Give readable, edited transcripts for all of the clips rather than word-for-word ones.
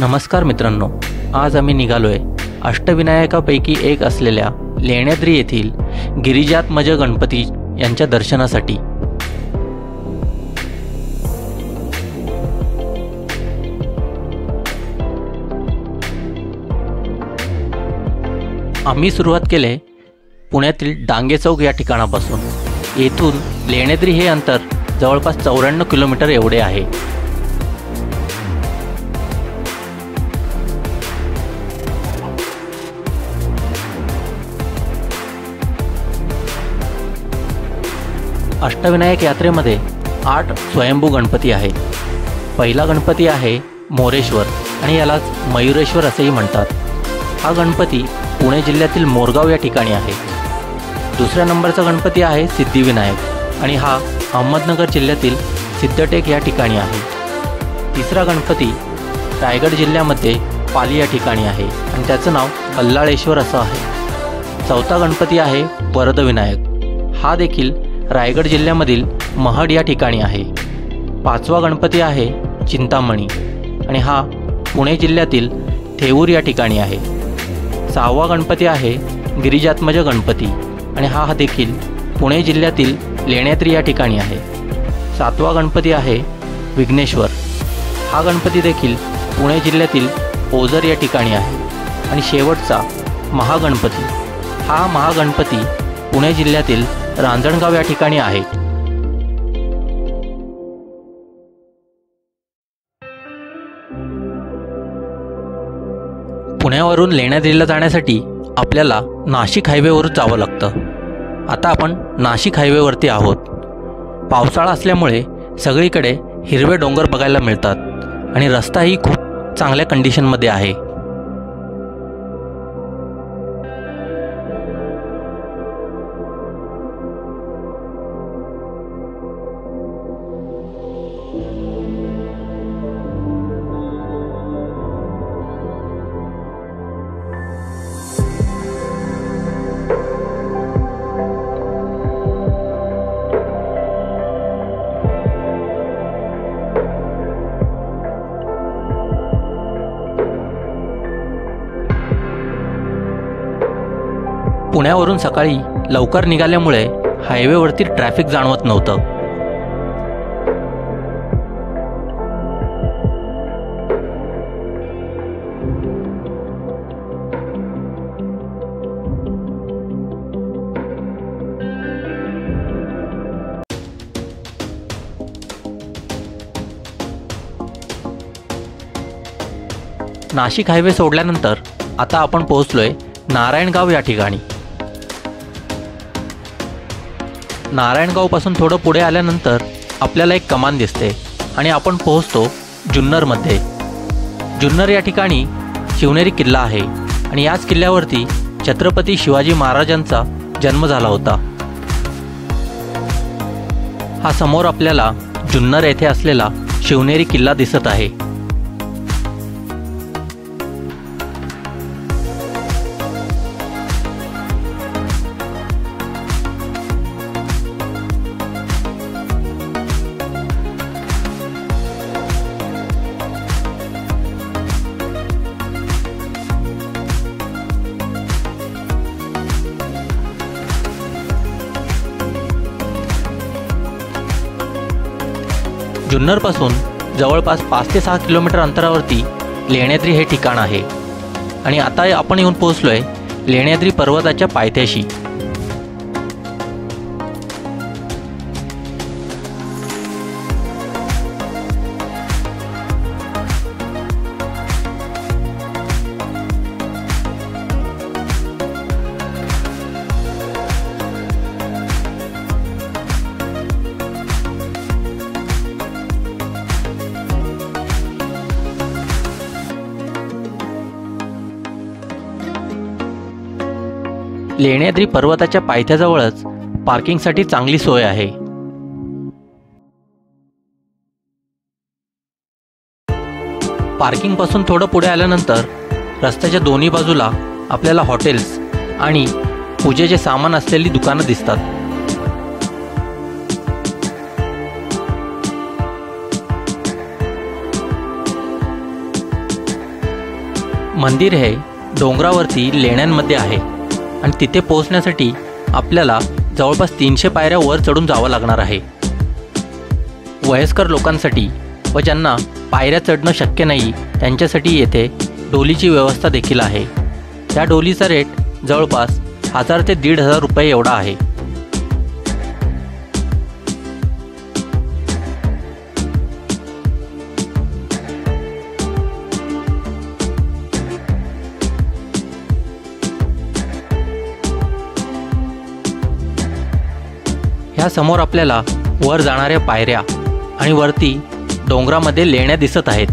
नमस्कार मित्रांनो, आज आम्ही निघालोय अष्टविनायकापैकी एक असलेल्या लेण्याद्री येथील गिरिजात्मज गणपती यांच्या दर्शनासाठी। आम्ही सुरुवात केले पुण्यातील डांगे चौक या ठिकाणापासून। येथून लेण्याद्री हे अंतर जवळपास 94 किलोमीटर एवढे आहे। अष्टविनायक यात्रेमध्ये 8 स्वयंभू गणपती आहेत। पहिला गणपती आहे मोरेश्वर आणि यालाच मयुरेश्वर असेही म्हणतात। हा गणपती पुणे जिल्ह्यातील मोरगाव या ठिकाणी आहे। दुसऱ्या नंबरचा गणपती आहे सिद्धिविनायक आणि हा अहमदनगर जिल्ह्यातील सिद्धटेक या ठिकाणी आहे। तिसरा गणपती रायगड जिल्ह्यामध्ये पाली या ठिकाणी आहे आणि त्याचं नाव बल्लाळेश्वर असं आहे। चौथा गणपती आहे वरदविनायक, हा देखील रायगड जिल्ह्यामधील महड या ठिकाणी आहे। पाचवा गणपती आहे चिंतामणी आणि हा पुणे जिल्ह्यातील थेऊर या ठिकाणी आहे। सहावा गणपती आहे गिरिजात्मज गणपती आणि हा देखील पुणे जिल्ह्यातील लेण्याद्री या ठिकाणी आहे। सातवा गणपती आहे विघ्नेश्वर, हा गणपती देखील पुणे जिल्ह्यातील ओझर या ठिकाणी आहे। आणि शेवटचा महागणपती, हा महागणपती पुणे जिल्ह्यातील रांजणगाव या ठिकाणी आहे। पुण्यावरून लेण्याद्रीला जाण्यासाठी आपल्याला नाशिक हायवेवरून जावं लागतं। आता आपण नाशिक हायवेवरती आहोत। पावसाळा असल्यामुळे सगळीकडे हिरवे डोंगर बघायला मिळतात आणि रस्ताही खूप चांगल्या कंडिशनमध्ये आहे। पुण्यावरून सकाळी लवकर निघाल्यामुळे हायवेवरती ट्रॅफिक जाणवत नव्हतं। नाशिक हायवे सोडल्यानंतर आता आपण पोहोचलोय नारायणगाव या ठिकाणी। नारायणगावपासून थोडं पुढे आल्यानंतर आपल्याला एक कमान दिसते आणि आपण पोहोचतो जुन्नरमध्ये। जुन्नर या ठिकाणी शिवनेरी किल्ला आहे आणि याच किल्ल्यावरती छत्रपती शिवाजी महाराजांचा जन्म झाला होता। हा समोर आपल्याला जुन्नर येथे असलेला शिवनेरी किल्ला दिसत आहे। जुन्नरपासून जवळपास 5 ते 6 किलोमीटर अंतरावरती लेण्याद्री हे ठिकाण आहे आणि आता आपण येऊन पोहोचलोय लेण्याद्री पर्वताच्या पायथ्याशी। लेण्याद्री पर्वताच्या पायथ्याजवळच पार्किंगसाठी चांगली सोय आहे। पार्किंगपासून थोडं पुढे आल्यानंतर रस्त्याच्या दोन्ही बाजूला आपल्याला हॉटेल्स आणि पूजेचे सामान असलेली दुकानं दिसतात। मंदिर हे डोंगरावरती लेण्यांमध्ये आहे आणि तिथे पोहोचण्यासाठी आपल्याला जवळपास 300 पायऱ्या वर चढून जावं लागणार आहे। वयस्कर लोकांसाठी व ज्यांना पायऱ्या चढणं शक्य नाही त्यांच्यासाठी येथे डोलीची व्यवस्था देखील आहे। त्या डोलीचा रेट जवळपास 1000 ते 1500 रुपये एवढा आहे। ह्या समोर आपल्याला वर जाणाऱ्या पायऱ्या आणि वरती डोंगरामध्ये लेण्या दिसत आहेत।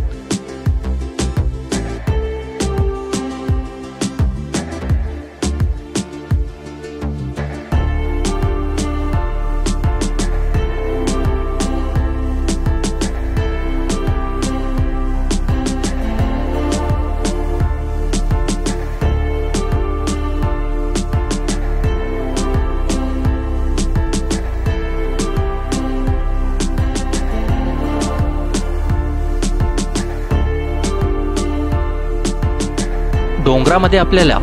डोंगरामध्ये आपल्याला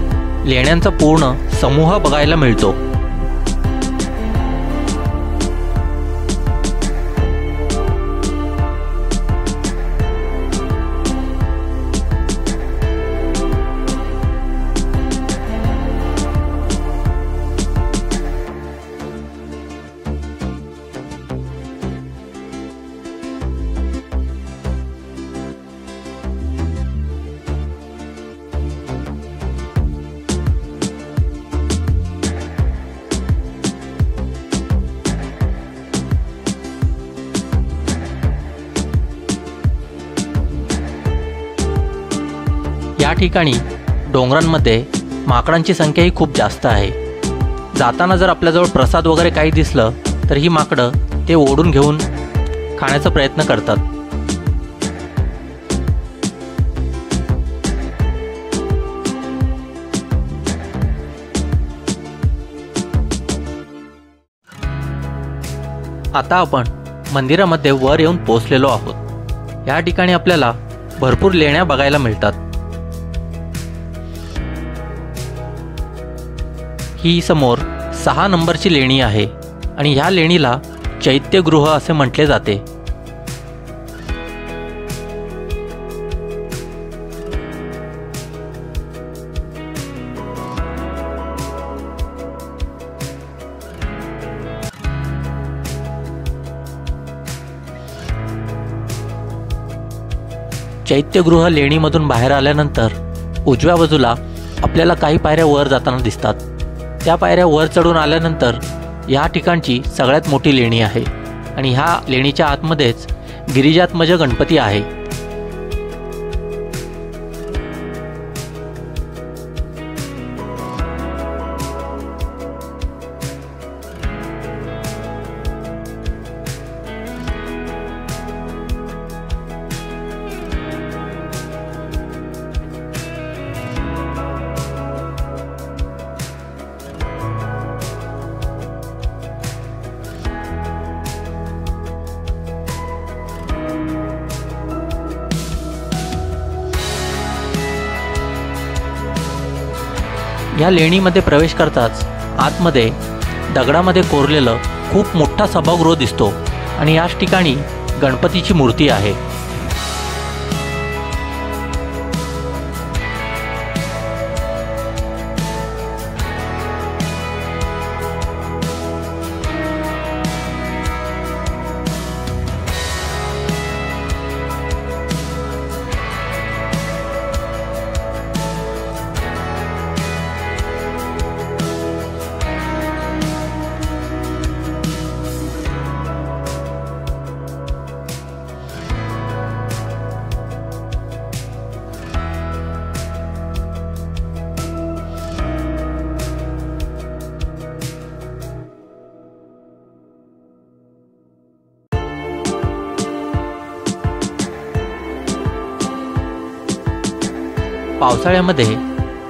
लेण्यांचा पूर्ण समूह बघायला मिळतो। या ठिकाणी डोंगरांमध्ये माकडांची संख्याही खूप जास्त आहे। जाताना जर आपल्याजवळ प्रसाद वगैरे काही दिसलं तर ही माकडं ते ओढून घेऊन खाण्याचा प्रयत्न करतात। आता आपण मंदिरामध्ये वर येऊन पोहोचलेलो आहोत। या ठिकाणी आपल्याला भरपूर लेण्या बघायला मिळतात। ही समोर 6 नंबरची लेणी आहे आणि ह्या लेणीला चैत्यगृह असे म्हटले जाते। चैत्यगृह लेणीमधून बाहेर आल्यानंतर उजव्या बाजूला आपल्याला काही पायऱ्या वर जाताना दिसतात। त्या पायऱ्या वर चढून आल्यानंतर या ठिकाणची सगळ्यात मोठी लेणी आहे आणि ह्या लेणीच्या आतमध्येच गिरिजात्मज गणपती आहे। या लेणीमध्ये प्रवेश करताच आतमध्ये दगडामध्ये कोरलेलं खूप मोठा सभागृह दिसतो आणि याच ठिकाणी गणपतीची मूर्ती आहे। पावसाळ्यामध्ये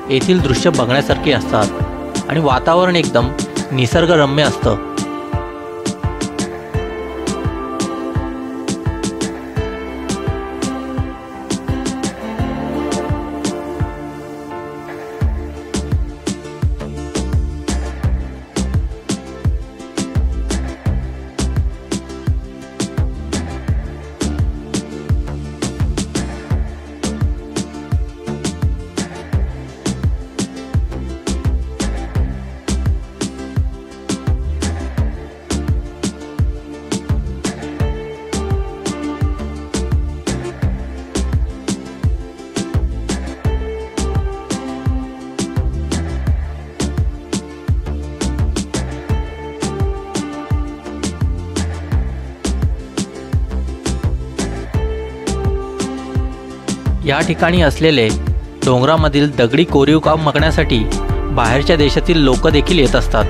येथील दृश्य बघण्यासारखे असतात आणि वातावरण एकदम निसर्गरम्य असतं। या ठिकाणी असलेले डोंगरामधील दगडी कोरीव काम बघण्यासाठी बाहेरच्या देशातील लोक देखील येत असतात।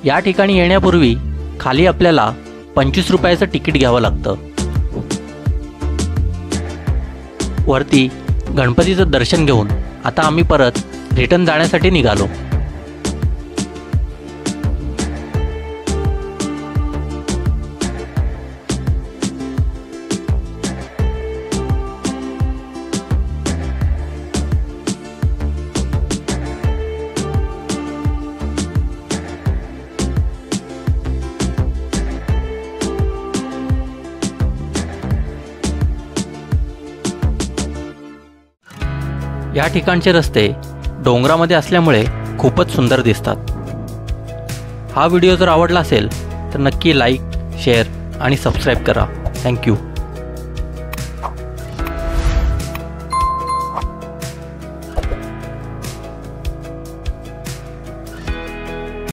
या ठिकाणी येण्यापूर्वी खाली आपल्याला 25 रुपयाचं तिकीट घ्यावं लागतं। वरती गणपतीचं दर्शन घेऊन आता आम्ही परत रिटर्न जाण्यासाठी निघालो। या ठिकाणचे रस्ते डोंगरामध्ये असल्यामुळे खूपच सुंदर दिसतात। हा व्हिडिओ जर आवडला असेल तर नक्की लाईक, शेअर आणि सबस्क्राईब करा। थँक्यू।